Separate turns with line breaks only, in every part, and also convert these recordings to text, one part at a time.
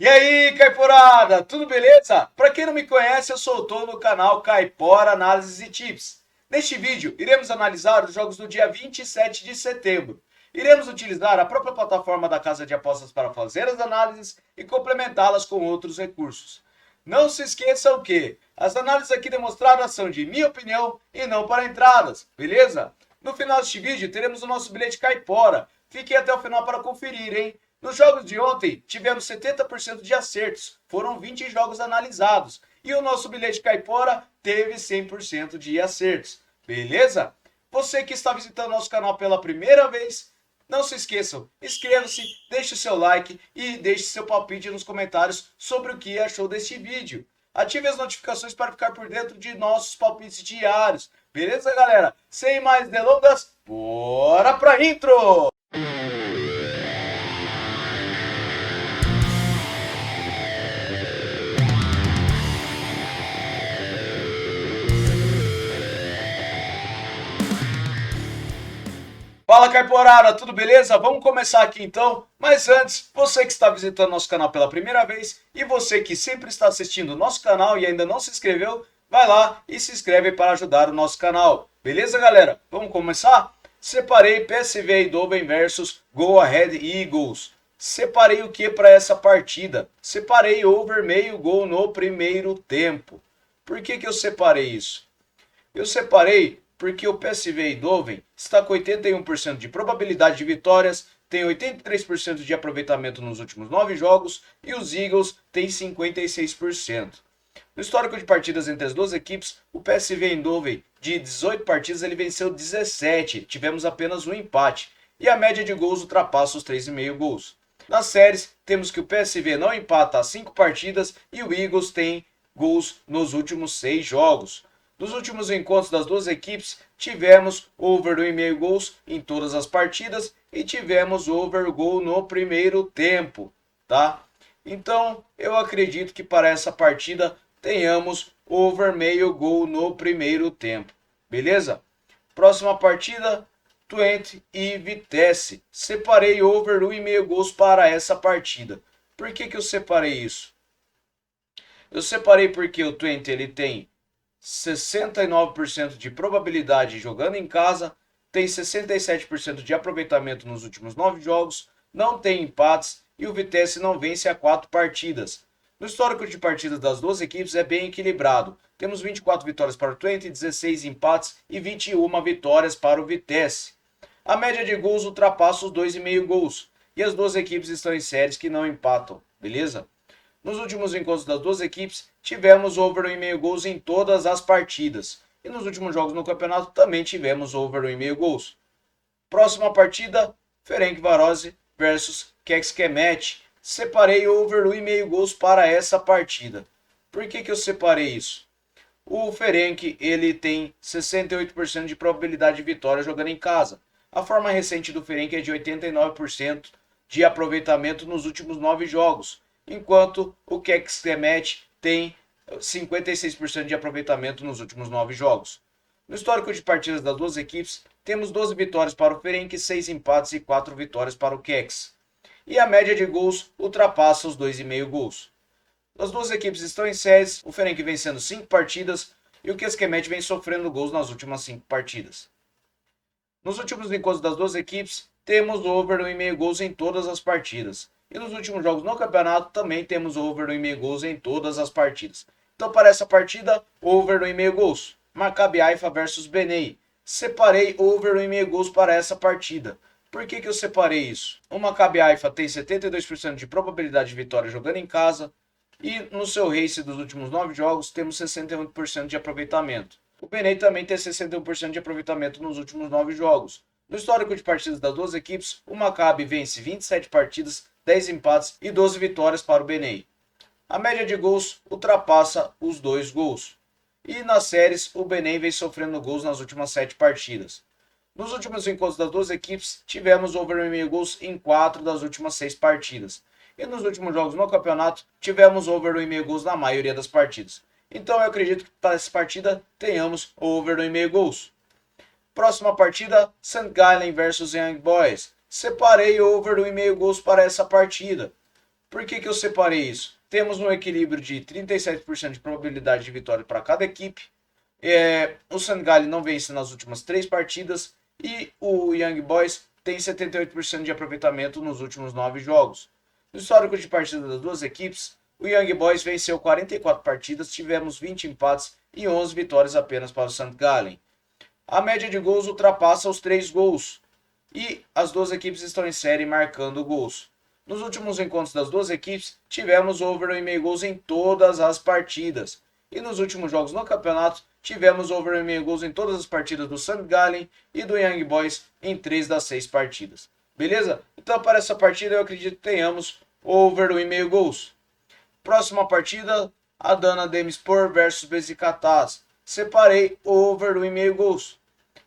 E aí, Caiporada, tudo beleza? Para quem não me conhece, eu sou o Tom no canal Caipora Análises e Tips. Neste vídeo, iremos analisar os jogos do dia 27 de setembro. Iremos utilizar a própria plataforma da Casa de Apostas para fazer as análises e complementá-las com outros recursos. Não se esqueçam que as análises aqui demonstradas são de minha opinião e não para entradas, beleza? No final deste vídeo, teremos o nosso bilhete Caipora. Fiquem até o final para conferir, hein? Nos jogos de ontem, tivemos 70% de acertos, foram 20 jogos analisados, e o nosso bilhete caipora teve 100% de acertos, beleza? Você que está visitando nosso canal pela primeira vez, não se esqueçam, inscreva-se, deixe o seu like e deixe seu palpite nos comentários sobre o que achou deste vídeo. Ative as notificações para ficar por dentro de nossos palpites diários, beleza, galera? Sem mais delongas, bora pra intro! Fala, Caiporara, tudo beleza? Vamos começar aqui então. Mas antes, você que está visitando nosso canal pela primeira vez e você que sempre está assistindo o nosso canal e ainda não se inscreveu, vai lá e se inscreve para ajudar o nosso canal. Beleza, galera? Vamos começar? Separei PSV Eindhoven versus Go Ahead Eagles. Separei o que para essa partida? Separei over meio gol no primeiro tempo. Por que eu separei isso? Eu separei porque o PSV Eindhoven está com 81% de probabilidade de vitórias, tem 83% de aproveitamento nos últimos 9 jogos e os Eagles têm 56%. No histórico de partidas entre as duas equipes, o PSV Eindhoven, de 18 partidas, ele venceu 17, tivemos apenas um empate, e a média de gols ultrapassa os 3,5 gols. Nas séries, temos que o PSV não empata há 5 partidas e o Eagles tem gols nos últimos 6 jogos. Nos últimos encontros das duas equipes, tivemos over 1,5 gols em todas as partidas e tivemos over gol no primeiro tempo, tá? Então, eu acredito que para essa partida tenhamos over meio gol no primeiro tempo, beleza? Próxima partida, Twente e Vitesse. Separei over 1,5 gols para essa partida. Por que eu separei isso? Eu separei porque o Twente ele tem 69% de probabilidade jogando em casa, tem 67% de aproveitamento nos últimos 9 jogos, não tem empates e o Vitesse não vence há 4 partidas. No histórico de partidas das duas equipes é bem equilibrado. Temos 24 vitórias para o Twente, 16 empates e 21 vitórias para o Vitesse. A média de gols ultrapassa os 2,5 gols e as duas equipes estão em séries que não empatam, beleza? Nos últimos encontros das duas equipes, tivemos over 1,5 gols em todas as partidas. E nos últimos jogos no campeonato também tivemos over 1,5 gols. Próxima partida, Ferencváros versus Kecskemét. Separei over 1,5 gols para essa partida. Por que eu separei isso? O Ferenc ele tem 68% de probabilidade de vitória jogando em casa. A forma recente do Ferenc é de 89% de aproveitamento nos últimos 9 jogos, enquanto o Kecskemét tem 56% de aproveitamento nos últimos 9 jogos. No histórico de partidas das duas equipes, temos 12 vitórias para o Ferenc, 6 empates e 4 vitórias para o Kex. E a média de gols ultrapassa os 2,5 gols. As duas equipes estão em séries, o Ferenc vencendo 5 partidas e o Kecskemét vem sofrendo gols nas últimas 5 partidas. Nos últimos encontros das duas equipes, temos over 1,5 gols em todas as partidas. E nos últimos jogos no campeonato também temos over 1,5 gols em todas as partidas. Então para essa partida, over 1,5 gols. Maccabi Haifa versus Benei. Separei over 1,5 gols para essa partida. Por que eu separei isso? O Maccabi Haifa tem 72% de probabilidade de vitória jogando em casa. E no seu race dos últimos 9 jogos temos 61% de aproveitamento. O Benei também tem 61% de aproveitamento nos últimos 9 jogos. No histórico de partidas das duas equipes, o Maccabi vence 27 partidas, 10 empates e 12 vitórias para o Benei. A média de gols ultrapassa os 2 gols. E nas séries, o Benei vem sofrendo gols nas últimas 7 partidas. Nos últimos encontros das duas equipes, tivemos over 1,5 gols em 4 das últimas 6 partidas. E nos últimos jogos no campeonato, tivemos over 1,5 gols na maioria das partidas. Então eu acredito que para essa partida tenhamos over 1,5 gols. Próxima partida, St. Gallen versus Young Boys. Separei over 1,5 gols para essa partida. Por que eu separei isso? Temos um equilíbrio de 37% de probabilidade de vitória para cada equipe. O St. Gallen não vence nas últimas 3 partidas e o Young Boys tem 78% de aproveitamento nos últimos 9 jogos. No histórico de partida das duas equipes, o Young Boys venceu 44 partidas, tivemos 20 empates e 11 vitórias apenas para o St. Gallen. A média de gols ultrapassa os 3 gols e as duas equipes estão em série marcando gols. Nos últimos encontros das duas equipes, tivemos over 1,5 gols em todas as partidas. E nos últimos jogos no campeonato, tivemos over 1,5 gols em todas as partidas do St. Gallen e do Young Boys em 3 das 6 partidas. Beleza? Então para essa partida eu acredito que tenhamos over 1,5 gols. Próxima partida, Adana Demirspor versus Beşiktaş. Separei over 1,5 gols.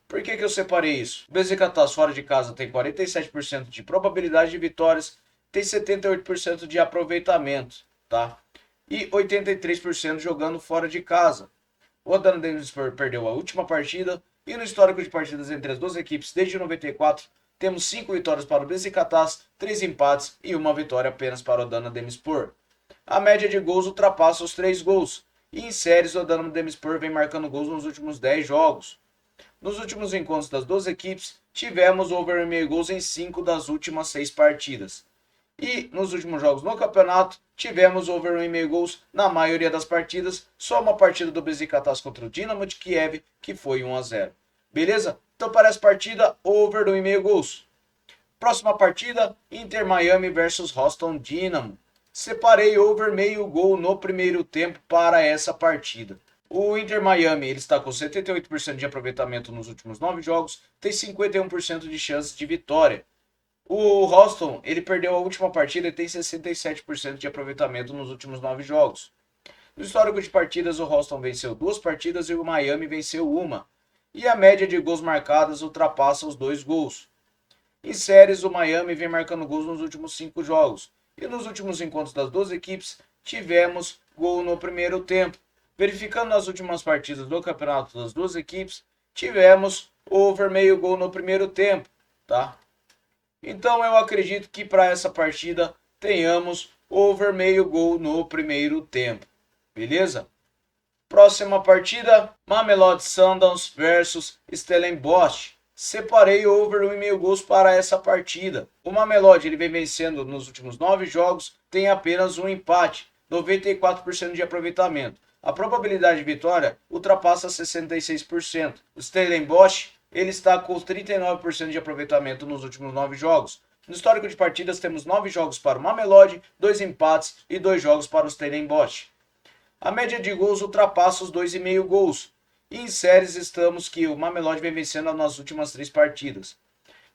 Por que eu separei isso? Beşiktaş fora de casa tem 47% de probabilidade de vitórias, tem 78% de aproveitamento, tá? E 83% jogando fora de casa. O Adana Demirspor perdeu a última partida e no histórico de partidas entre as duas equipes desde 94, temos 5 vitórias para o Beşiktaş, 3 empates e 1 vitória apenas para o Adana Demirspor. A média de gols ultrapassa os 3 gols e em séries o Adana Demirspor vem marcando gols nos últimos 10 jogos. Nos últimos encontros das duas equipes, tivemos over 1,5 gols em 5 das últimas 6 partidas. E nos últimos jogos no campeonato, tivemos over 1,5 gols na maioria das partidas, só uma partida do Beşiktaş contra o Dinamo de Kiev, que foi 1-0. Beleza? Então para essa partida, over 1,5 gols. Próxima partida, Inter Miami versus Houston Dynamo. Separei over meio gol no primeiro tempo para essa partida. O Inter Miami ele está com 78% de aproveitamento nos últimos 9 jogos, tem 51% de chances de vitória. O Houston ele perdeu a última partida e tem 67% de aproveitamento nos últimos 9 jogos. No histórico de partidas, o Houston venceu 2 partidas e o Miami venceu 1. E a média de gols marcados ultrapassa os 2 gols. Em séries, o Miami vem marcando gols nos últimos 5 jogos. E nos últimos encontros das duas equipes, tivemos gol no primeiro tempo. Verificando as últimas partidas do campeonato das duas equipes, tivemos over meio gol no primeiro tempo, tá? Então eu acredito que para essa partida tenhamos over meio gol no primeiro tempo, beleza? Próxima partida, Mamelodi Sundowns versus Stellenbosch. Separei over 1,5 gols para essa partida. O Mamelodi ele vem vencendo nos últimos 9 jogos, tem apenas um empate, 94% de aproveitamento. A probabilidade de vitória ultrapassa 66%. O Stellenbosch ele está com 39% de aproveitamento nos últimos 9 jogos. No histórico de partidas temos 9 jogos para o Mamelodi, 2 empates e 2 jogos para o Stellenbosch. A média de gols ultrapassa os 2,5 gols. E em séries estamos que o Mamelodi vem vencendo nas últimas 3 partidas.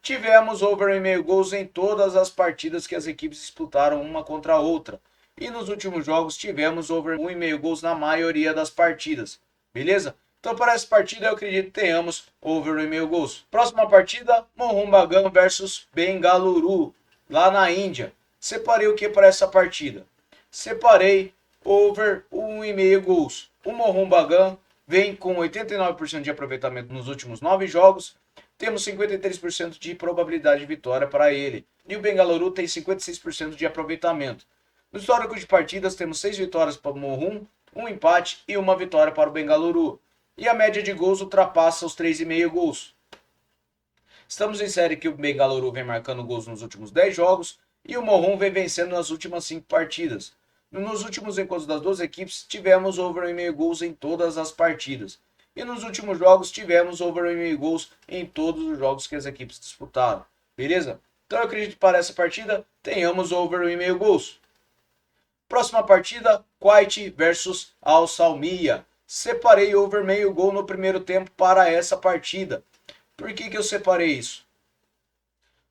Tivemos over 1,5 gols em todas as partidas que as equipes disputaram uma contra a outra. E nos últimos jogos tivemos over 1,5 gols na maioria das partidas. Beleza? Então para essa partida eu acredito que tenhamos over 1,5 gols. Próxima partida, Mohun Bagan versus Bengaluru, lá na Índia. Separei o que para essa partida? Separei over 1,5 gols. O Mohun Bagan vem com 89% de aproveitamento nos últimos 9 jogos. Temos 53% de probabilidade de vitória para ele. E o Bengaluru tem 56% de aproveitamento. No histórico de partidas temos 6 vitórias para o Mohun, 1 empate e 1 vitória para o Bengaluru. E a média de gols ultrapassa os 3,5 gols. Estamos em série que o Bengaluru vem marcando gols nos últimos 10 jogos e o Mohun vem vencendo nas últimas 5 partidas. Nos últimos encontros das duas equipes, tivemos over 1,5 gols em todas as partidas. E nos últimos jogos, tivemos over 1,5 gols em todos os jogos que as equipes disputaram. Beleza? Então eu acredito que para essa partida, tenhamos over 1,5 gols. Próxima partida, Kuwait versus Al Salmiya. Separei over meio gol no primeiro tempo para essa partida. Por que eu separei isso?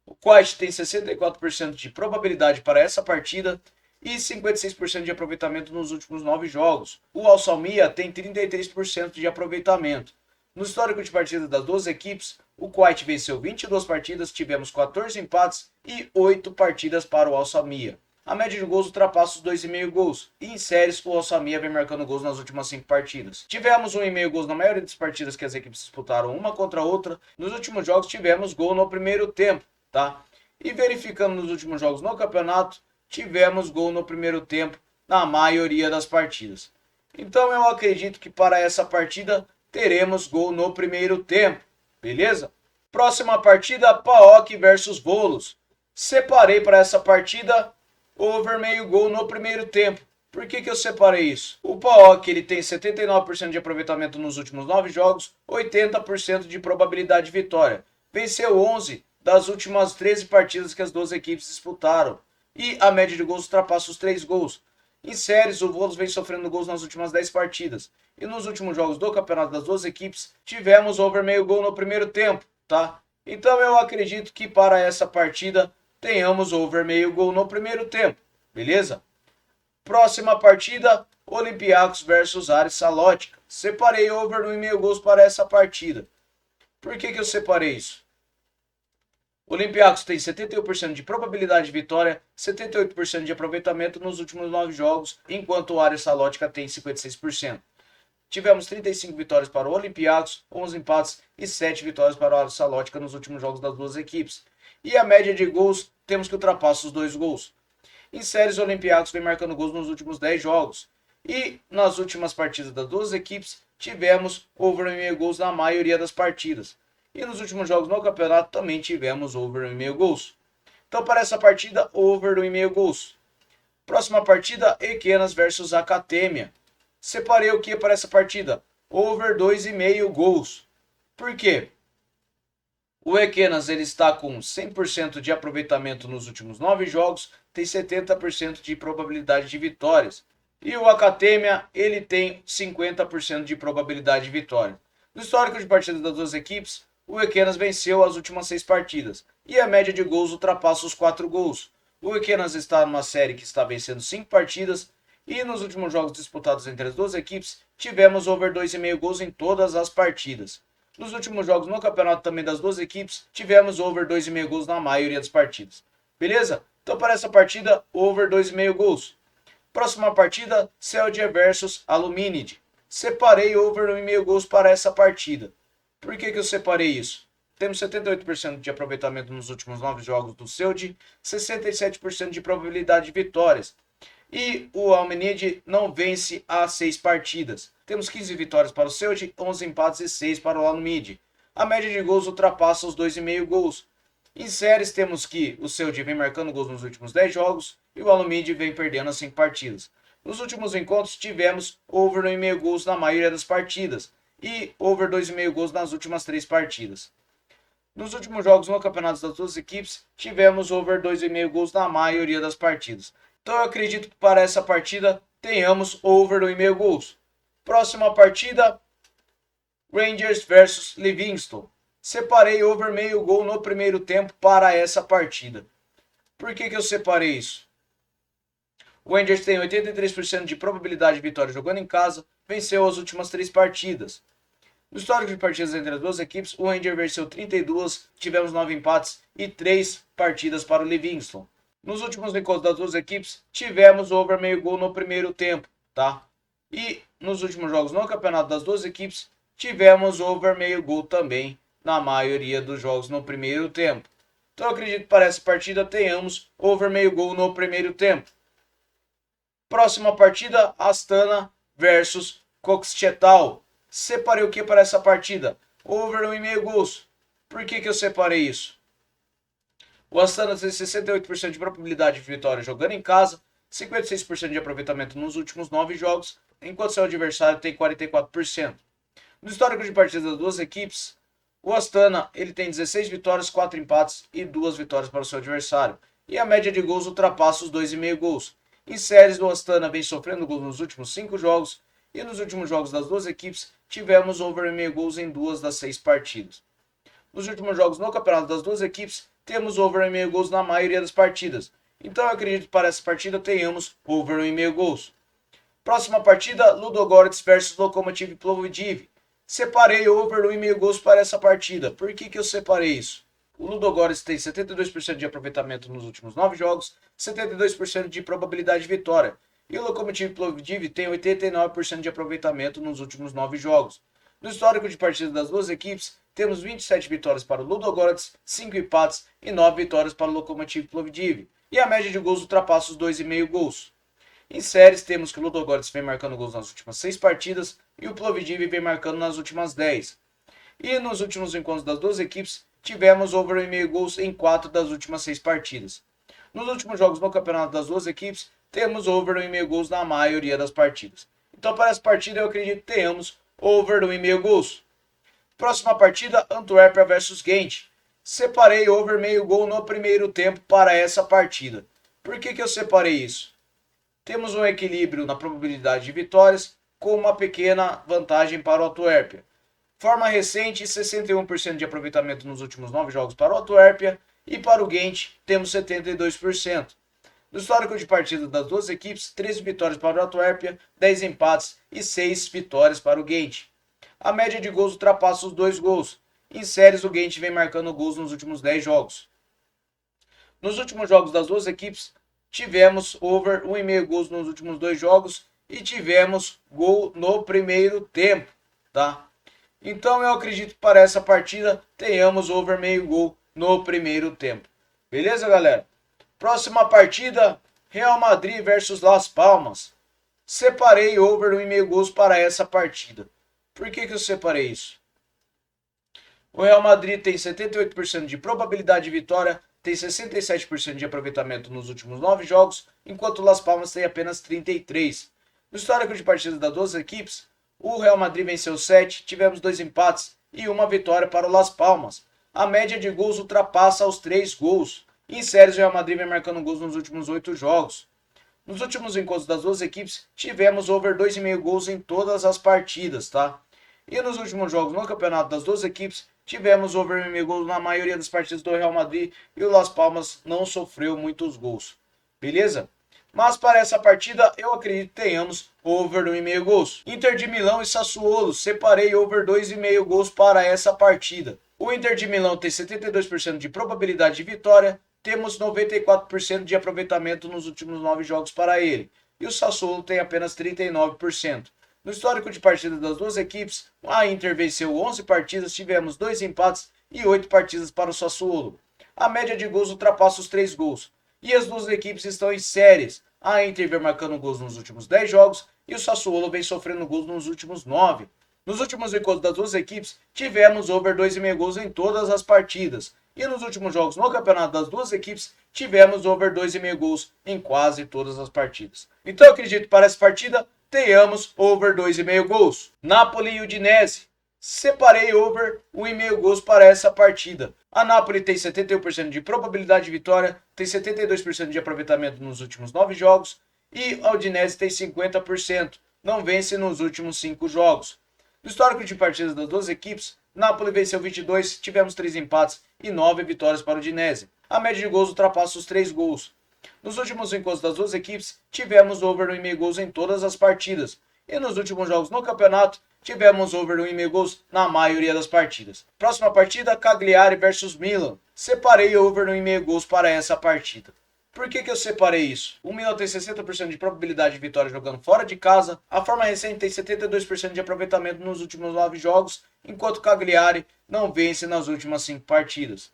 O Kuwait tem 64% de probabilidade para essa partida e 56% de aproveitamento nos últimos 9 jogos. O Al Salmiya tem 33% de aproveitamento. No histórico de partidas das duas equipes, o Kuwait venceu 22 partidas, tivemos 14 empates e 8 partidas para o Al Salmiya. A média de gols ultrapassa os 2,5 gols. E em séries, o Al Salmiya vem marcando gols nas últimas 5 partidas. Tivemos 1,5 gols na maioria das partidas que as equipes disputaram uma contra a outra. Nos últimos jogos tivemos gol no primeiro tempo, tá? E verificando nos últimos jogos no campeonato, tivemos gol no primeiro tempo na maioria das partidas. Então eu acredito que para essa partida teremos gol no primeiro tempo, beleza? Próxima partida, PAOK versus Volos. Separei para essa partida over meio gol no primeiro tempo. Por que eu separei isso? O PAOK ele tem 79% de aproveitamento nos últimos 9 jogos, 80% de probabilidade de vitória. Venceu 11 das últimas 13 partidas que as duas equipes disputaram. E a média de gols ultrapassa os 3 gols. Em séries, o Volos vem sofrendo gols nas últimas 10 partidas. E nos últimos jogos do campeonato das duas equipes, tivemos over meio gol no primeiro tempo, tá? Então eu acredito que para essa partida tenhamos over meio gol no primeiro tempo, beleza? Próxima partida, Olympiacos versus Aris Salótica. Separei over 1,5 gols para essa partida. Por que eu separei isso? O Olympiacos tem 71% de probabilidade de vitória, 78% de aproveitamento nos últimos 9 jogos, enquanto o Aris Salótica tem 56%. Tivemos 35 vitórias para o Olympiacos, 11 empates e 7 vitórias para o Aris Salótica nos últimos jogos das duas equipes. E a média de gols, temos que ultrapassar os 2 gols. Em séries, o Olympiacos vem marcando gols nos últimos 10 jogos. E nas últimas partidas das duas equipes, tivemos over 1,5 gols na maioria das partidas. E nos últimos jogos no campeonato também tivemos over 1,5 gols. Então para essa partida, over 1,5 gols. Próxima partida, Equenas versus Academia. Separei o que para essa partida? Over 2,5 gols. Por quê? O Equenas ele está com 100% de aproveitamento nos últimos 9 jogos, tem 70% de probabilidade de vitórias. E o Academia ele tem 50% de probabilidade de vitória. No histórico de partidas das duas equipes, o Equenas venceu as últimas 6 partidas. E a média de gols ultrapassa os 4 gols. O Equenas está numa série que está vencendo 5 partidas. E nos últimos jogos disputados entre as duas equipes, tivemos over 2,5 gols em todas as partidas. Nos últimos jogos no campeonato também das duas equipes, tivemos over 2,5 gols na maioria das partidas. Beleza? Então para essa partida, over 2,5 gols. Próxima partida, Celje versus Aluminid. Separei over 1,5 gols para essa partida. Por que eu separei isso? Temos 78% de aproveitamento nos últimos 9 jogos do Celje, 67% de probabilidade de vitórias. E o Aluminid não vence há 6 partidas. Temos 15 vitórias para o Celje, 11 empates e 6 para o Aluminid. A média de gols ultrapassa os 2,5 gols. Em séries temos que o Celje vem marcando gols nos últimos 10 jogos e o Aluminid vem perdendo as 5 partidas. Nos últimos encontros tivemos over 1,5 gols na maioria das partidas e over 2,5 gols nas últimas 3 partidas. Nos últimos jogos no campeonato das duas equipes, tivemos over 2,5 gols na maioria das partidas. Então eu acredito que para essa partida tenhamos over 1,5 gols. Próxima partida, Rangers versus Livingston. Separei over meio gol no primeiro tempo para essa partida. Por que eu separei isso? O Rangers tem 83% de probabilidade de vitória jogando em casa, venceu as últimas 3 partidas. No histórico de partidas entre as duas equipes, o Rangers venceu 32, tivemos 9 empates e 3 partidas para o Livingston. Nos últimos encontros das duas equipes, tivemos over meio gol no primeiro tempo, tá? E nos últimos jogos no campeonato das duas equipes, tivemos over meio gol também na maioria dos jogos no primeiro tempo. Então eu acredito que para essa partida tenhamos over meio gol no primeiro tempo. Próxima partida, Astana versus Kokshetau. Separei o que para essa partida? Over 1,5 gols. Por que eu separei isso? O Astana tem 68% de probabilidade de vitória jogando em casa, 56% de aproveitamento nos últimos 9 jogos, enquanto seu adversário tem 44%. No histórico de partidas das duas equipes, o Astana ele tem 16 vitórias, 4 empates e 2 vitórias para o seu adversário. E a média de gols ultrapassa os 2,5 gols. Em séries, o Astana vem sofrendo gols nos últimos 5 jogos e nos últimos jogos das duas equipes tivemos over 1,5 gols em 2 das 6 partidas. Nos últimos jogos no campeonato das duas equipes, temos over 1,5 gols na maioria das partidas. Então eu acredito que para essa partida tenhamos over 1,5 gols. Próxima partida, Ludogorets versus Lokomotiv Plovdiv. Separei over 1,5 gols para essa partida. Por que eu separei isso? O Ludogorets tem 72% de aproveitamento nos últimos 9 jogos, 72% de probabilidade de vitória. E o Lokomotiv Plovdiv tem 89% de aproveitamento nos últimos 9 jogos. No histórico de partidas das duas equipes, temos 27 vitórias para o Ludogorets, 5 empates e 9 vitórias para o Lokomotiv Plovdiv. e a média de gols ultrapassa os 2,5 gols. Em séries, temos que o Ludogorets vem marcando gols nas últimas 6 partidas e o Plovdiv vem marcando nas últimas 10. E nos últimos encontros das duas equipes, tivemos over 1,5 gols em 4 das últimas 6 partidas. Nos últimos jogos no campeonato das duas equipes, temos over 1,5 gols na maioria das partidas. Então, para essa partida, eu acredito que tenhamos over 1,5 gols. Próxima partida, Antuérpia versus Gent. Separei over meio gol no primeiro tempo para essa partida. Por que eu separei isso? Temos um equilíbrio na probabilidade de vitórias, com uma pequena vantagem para o Antuérpia. Forma recente, 61% de aproveitamento nos últimos 9 jogos para o Antuérpia, e para o Gent temos 72%. No histórico de partida das duas equipes, 13 vitórias para o Antuérpia, 10 empates e 6 vitórias para o Gent. A média de gols ultrapassa os 2 gols. Em séries, o Gent vem marcando gols nos últimos 10 jogos. Nos últimos jogos das duas equipes, tivemos over 1,5 gols nos últimos 2 jogos e tivemos gol no primeiro tempo, tá? Então eu acredito que para essa partida tenhamos over meio gol no primeiro tempo. Beleza, galera? Próxima partida, Real Madrid versus Las Palmas. Separei over 1,5 gols para essa partida. Por que eu separei isso? O Real Madrid tem 78% de probabilidade de vitória, tem 67% de aproveitamento nos últimos 9 jogos, enquanto o Las Palmas tem apenas 33%. No histórico de partidas das duas equipes, o Real Madrid venceu 7, tivemos 2 empates e uma vitória para o Las Palmas. A média de gols ultrapassa os 3 gols. Em séries, o Real Madrid vem marcando gols nos últimos 8 jogos. Nos últimos encontros das duas equipes, tivemos over 2,5 gols em todas as partidas, tá? E nos últimos jogos no campeonato das duas equipes, tivemos over 1,5 gols na maioria das partidas do Real Madrid e o Las Palmas não sofreu muitos gols. Beleza? Mas para essa partida, eu acredito que tenhamos over 1,5 gols. Inter de Milão e Sassuolo, separei over 2,5 gols para essa partida. O Inter de Milão tem 72% de probabilidade de vitória, temos 94% de aproveitamento nos últimos 9 jogos para ele. E o Sassuolo tem apenas 39%. No histórico de partidas das duas equipes, a Inter venceu 11 partidas, tivemos 2 empates e 8 partidas para o Sassuolo. A média de gols ultrapassa os 3 gols. E as duas equipes estão em séries. A Inter vem marcando gols nos últimos 10 jogos e o Sassuolo vem sofrendo gols nos últimos 9. Nos últimos encontros das duas equipes, tivemos over 2,5 gols em todas as partidas. E nos últimos jogos no campeonato das duas equipes, tivemos over 2,5 gols em quase todas as partidas. Então eu acredito que para essa partida, tenhamos over 2,5 gols. Napoli e Udinese. Separei over 1,5 gols para essa partida. A Napoli tem 71% de probabilidade de vitória, tem 72% de aproveitamento nos últimos 9 jogos e a Udinese tem 50%, não vence nos últimos 5 jogos. No histórico de partidas das duas equipes, Napoli venceu 22, tivemos 3 empates e 9 vitórias para o Udinese. A média de gols ultrapassa os 3 gols. Nos últimos encontros das duas equipes, tivemos over 1,5 gols em todas as partidas. E nos últimos jogos no campeonato, tivemos over 1,5 gols na maioria das partidas. Próxima partida, Cagliari versus Milan. Separei over 1,5 gols para essa partida. Por que eu separei isso? O Milan tem 60% de probabilidade de vitória jogando fora de casa. A forma recente tem 72% de aproveitamento nos últimos 9 jogos, enquanto o Cagliari não vence nas últimas 5 partidas.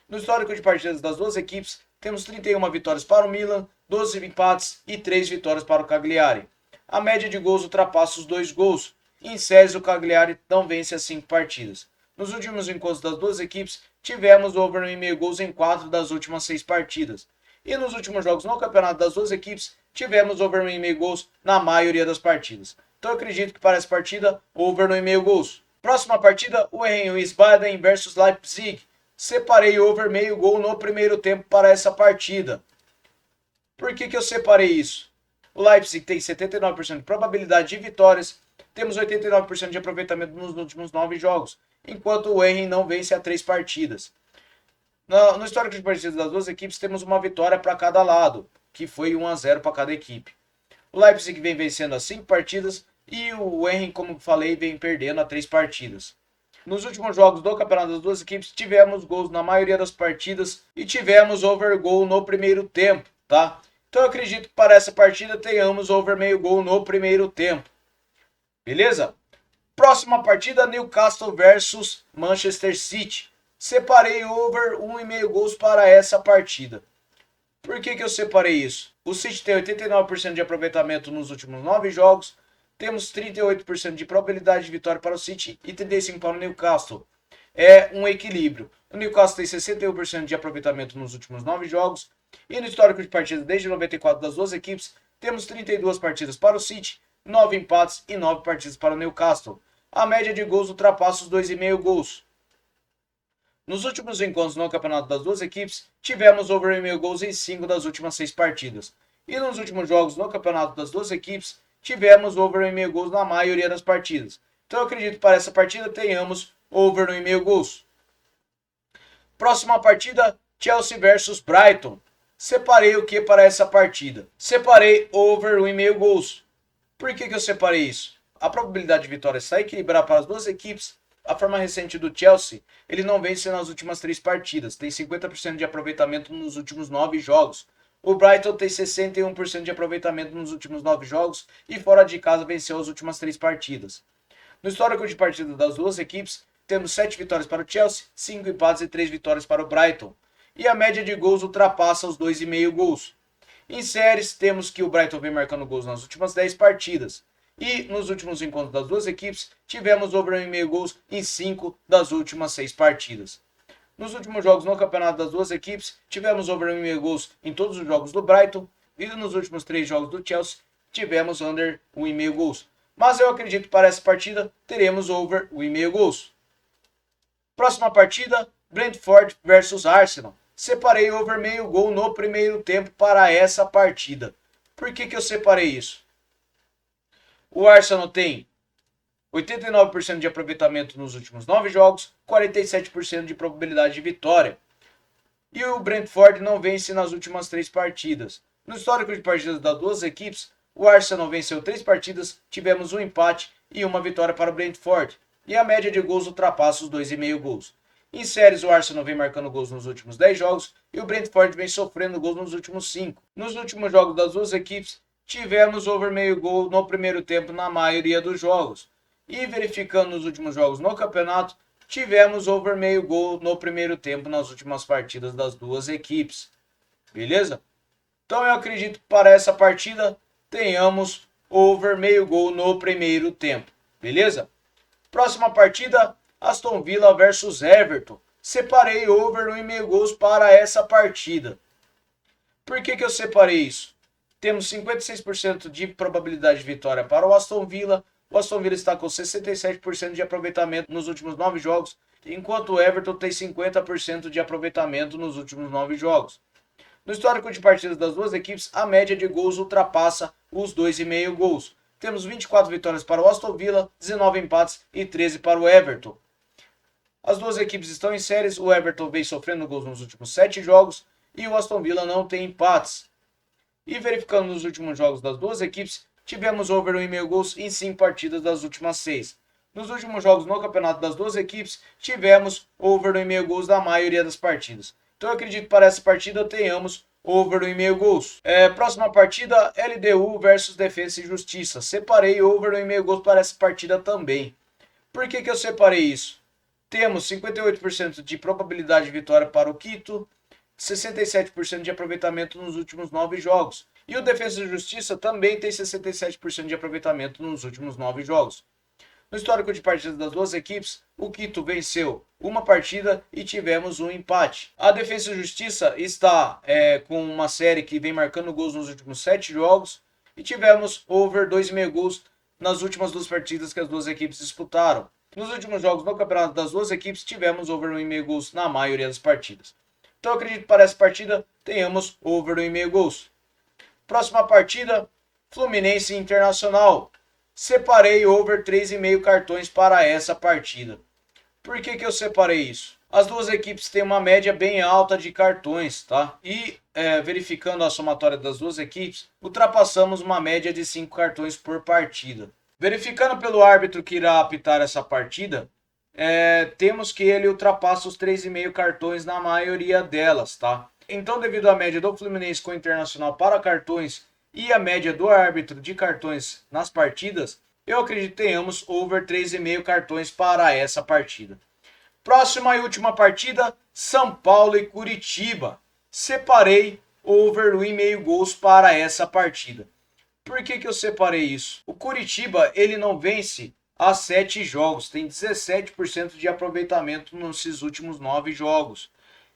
No histórico de partidas das duas equipes, temos 31 vitórias para o Milan, 12 empates e 3 vitórias para o Cagliari. A média de gols ultrapassa os 2 gols. Em séries, o Cagliari não vence as 5 partidas. Nos últimos encontros das duas equipes, tivemos over 1,5 gols em 4 das últimas 6 partidas. E nos últimos jogos no campeonato das duas equipes, tivemos over 1,5 gols na maioria das partidas. Então eu acredito que para essa partida, over 1,5 gols. Próxima partida, o Wiesbaden versus Leipzig. Separei over meio gol no primeiro tempo para essa partida. Por que eu separei isso? O Leipzig tem 79% de probabilidade de vitórias, temos 89% de aproveitamento nos últimos 9 jogos, enquanto o Henry não vence há 3 partidas. No histórico de partidas das duas equipes, temos uma vitória para cada lado, que foi 1-0 para cada equipe. O Leipzig vem vencendo as 5 partidas e o Henry, como falei, vem perdendo a 3 partidas. Nos últimos jogos do campeonato das duas equipes, tivemos gols na maioria das partidas e tivemos over gol no primeiro tempo, tá? Então eu acredito que para essa partida tenhamos over meio gol no primeiro tempo. Beleza? Próxima partida, Newcastle versus Manchester City. Separei over 1,5 gols para essa partida. Por que eu separei isso? O City tem 89% de aproveitamento nos últimos 9 jogos. Temos 38% de probabilidade de vitória para o City e 35% para o Newcastle. É um equilíbrio. O Newcastle tem 61% de aproveitamento nos últimos 9 jogos. E no histórico de partidas desde 94 das duas equipes, temos 32 partidas para o City, 9 empates e 9 partidas para o Newcastle. A média de gols ultrapassa os 2,5 gols. Nos últimos encontros no campeonato das duas equipes, tivemos over 1,5 gols em 5 das últimas 6 partidas. E nos últimos jogos no campeonato das duas equipes, tivemos over 1,5 gols na maioria das partidas. Então eu acredito que para essa partida tenhamos over 1,5 gols. Próxima partida, Chelsea versus Brighton. Separei o que para essa partida? Separei over 1,5 gols. Por que eu separei isso? A probabilidade de vitória está equilibrada para as duas equipes. A forma recente do Chelsea, ele não vence nas últimas 3 partidas. Tem 50% de aproveitamento nos últimos 9 jogos. O Brighton tem 61% de aproveitamento nos últimos 9 jogos e fora de casa venceu as últimas 3 partidas. No histórico de partida das duas equipes, temos 7 vitórias para o Chelsea, 5 empates e 3 vitórias para o Brighton. E a média de gols ultrapassa os 2,5 gols. Em séries, temos que o Brighton vem marcando gols nas últimas 10 partidas. E nos últimos encontros das duas equipes, tivemos over 1,5 gols em 5 das últimas 6 partidas. Nos últimos jogos no campeonato das duas equipes, tivemos over 1,5 gols em todos os jogos do Brighton. E nos últimos 3 jogos do Chelsea, tivemos under 1,5 gols. Mas eu acredito que para essa partida, teremos over 1,5 gols. Próxima partida, Brentford versus Arsenal. Separei over meio gol no primeiro tempo para essa partida. Por que eu separei isso? O Arsenal tem 89% de aproveitamento nos últimos 9 jogos, 47% de probabilidade de vitória. E o Brentford não vence nas últimas 3 partidas. No histórico de partidas das duas equipes, o Arsenal venceu 3 partidas, tivemos um empate e uma vitória para o Brentford. E a média de gols ultrapassa os 2,5 gols. Em séries, o Arsenal vem marcando gols nos últimos 10 jogos e o Brentford vem sofrendo gols nos últimos 5. Nos últimos jogos das duas equipes, tivemos over meio gol no primeiro tempo na maioria dos jogos. E verificando nos últimos jogos no campeonato, tivemos over meio gol no primeiro tempo nas últimas partidas das duas equipes. Beleza? Então eu acredito que para essa partida tenhamos over meio gol no primeiro tempo. Beleza? Próxima partida, Aston Villa versus Everton. Separei over 1,5 gols para essa partida. Por que eu separei isso? Temos 56% de probabilidade de vitória para o Aston Villa. O Aston Villa está com 67% de aproveitamento nos últimos 9 jogos, enquanto o Everton tem 50% de aproveitamento nos últimos 9 jogos. No histórico de partidas das duas equipes, a média de gols ultrapassa os 2,5 gols. Temos 24 vitórias para o Aston Villa, 19 empates e 13 para o Everton. As duas equipes estão em séries, o Everton vem sofrendo gols nos últimos 7 jogos e o Aston Villa não tem empates. E verificando nos últimos jogos das duas equipes, tivemos over 1,5 gols em 5 partidas das últimas 6. Nos últimos jogos no campeonato das duas equipes, tivemos over 1,5 gols na maioria das partidas. Então eu acredito que para essa partida tenhamos over 1,5 gols. Próxima partida, LDU versus Defensa e Justiça. Separei over 1,5 gols para essa partida também. Por que eu separei isso? Temos 58% de probabilidade de vitória para o Quito, 67% de aproveitamento nos últimos 9 jogos. E o Defensa e Justiça também tem 67% de aproveitamento nos últimos 9 jogos. No histórico de partidas das duas equipes, o Quito venceu uma partida e tivemos um empate. A Defensa e Justiça está com uma série que vem marcando gols nos últimos 7 jogos e tivemos over 2,5 gols nas últimas 2 partidas que as duas equipes disputaram. Nos últimos jogos no campeonato das duas equipes, tivemos over 1,5 gols na maioria das partidas. Então eu acredito que para essa partida tenhamos over 1,5 gols. Próxima partida, Fluminense Internacional. Separei over 3,5 cartões para essa partida. Por que eu separei isso? As duas equipes têm uma média bem alta de cartões, tá? E verificando a somatória das duas equipes, ultrapassamos uma média de 5 cartões por partida. Verificando pelo árbitro que irá apitar essa partida, temos que ele ultrapassa os 3,5 cartões na maioria delas, tá? Então, devido à média do Fluminense com o Internacional para cartões e a média do árbitro de cartões nas partidas, eu acredito que tenhamos over 3,5 cartões para essa partida. Próxima e última partida, São Paulo e Curitiba. Separei over 1,5 gols para essa partida. Por que eu separei isso? O Coritiba, ele não vence há 7 jogos, tem 17% de aproveitamento nesses últimos 9 jogos.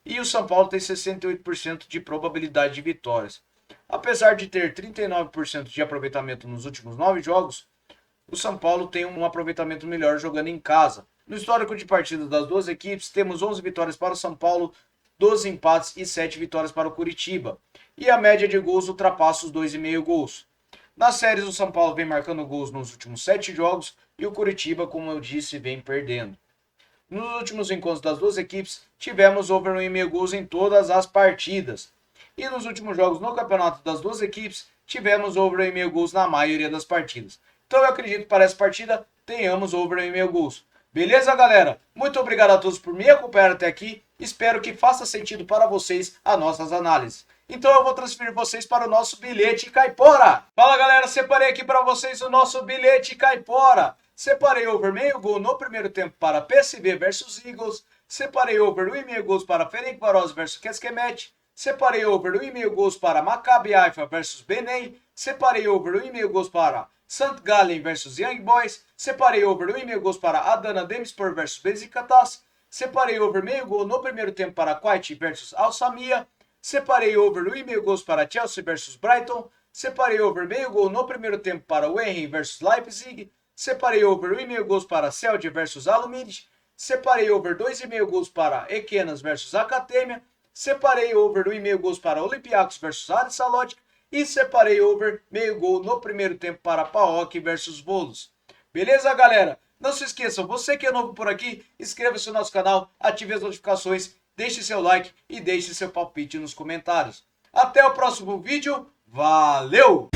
E o São Paulo tem 68% de probabilidade de vitórias. Apesar de ter 39% de aproveitamento nos últimos 9 jogos, o São Paulo tem um aproveitamento melhor jogando em casa. No histórico de partidas das duas equipes, temos 11 vitórias para o São Paulo, 12 empates e 7 vitórias para o Coritiba. E a média de gols ultrapassa os 2,5 gols. Nas séries, o São Paulo vem marcando gols nos últimos 7 jogos e o Coritiba, como eu disse, vem perdendo. Nos últimos encontros das duas equipes, tivemos over 1,5 gols em todas as partidas. E nos últimos jogos no campeonato das duas equipes, tivemos over 1,5 gols na maioria das partidas. Então eu acredito que para essa partida tenhamos over 1,5 gols. Beleza, galera? Muito obrigado a todos por me acompanhar até aqui. Espero que faça sentido para vocês as nossas análises. Então eu vou transferir vocês para o nosso bilhete caipora. Fala, galera, separei aqui para vocês o nosso bilhete caipora. Separei over meio gol no primeiro tempo para PSV versus Eagles. Separei over 1,5 gols para Ferencváros versus Kecskemét. Separei over 1,5 gols para Maccabi Haifa versus Benem. Separei over 1,5 gols para St. Gallen versus Young Boys. Separei over 1,5 gols para Adana Demirspor versus Beşiktaş. Separei over meio gol no primeiro tempo para Kuwait versus Al Samia. Separei over 1,5 gols para Chelsea versus Brighton. Separei over meio gol no primeiro tempo para Wehen versus Leipzig. Separei over 1,5 gols para Celje versus Alumídio. Separei over 2,5 gols para Ekenas versus Academia. Separei over 1,5 gols para Olympiacos versus Aris Salótica. E separei over meio gol no primeiro tempo para PAOK versus Volos. Beleza, galera? Não se esqueçam, você que é novo por aqui, inscreva-se no nosso canal, ative as notificações, deixe seu like e deixe seu palpite nos comentários. Até o próximo vídeo, valeu!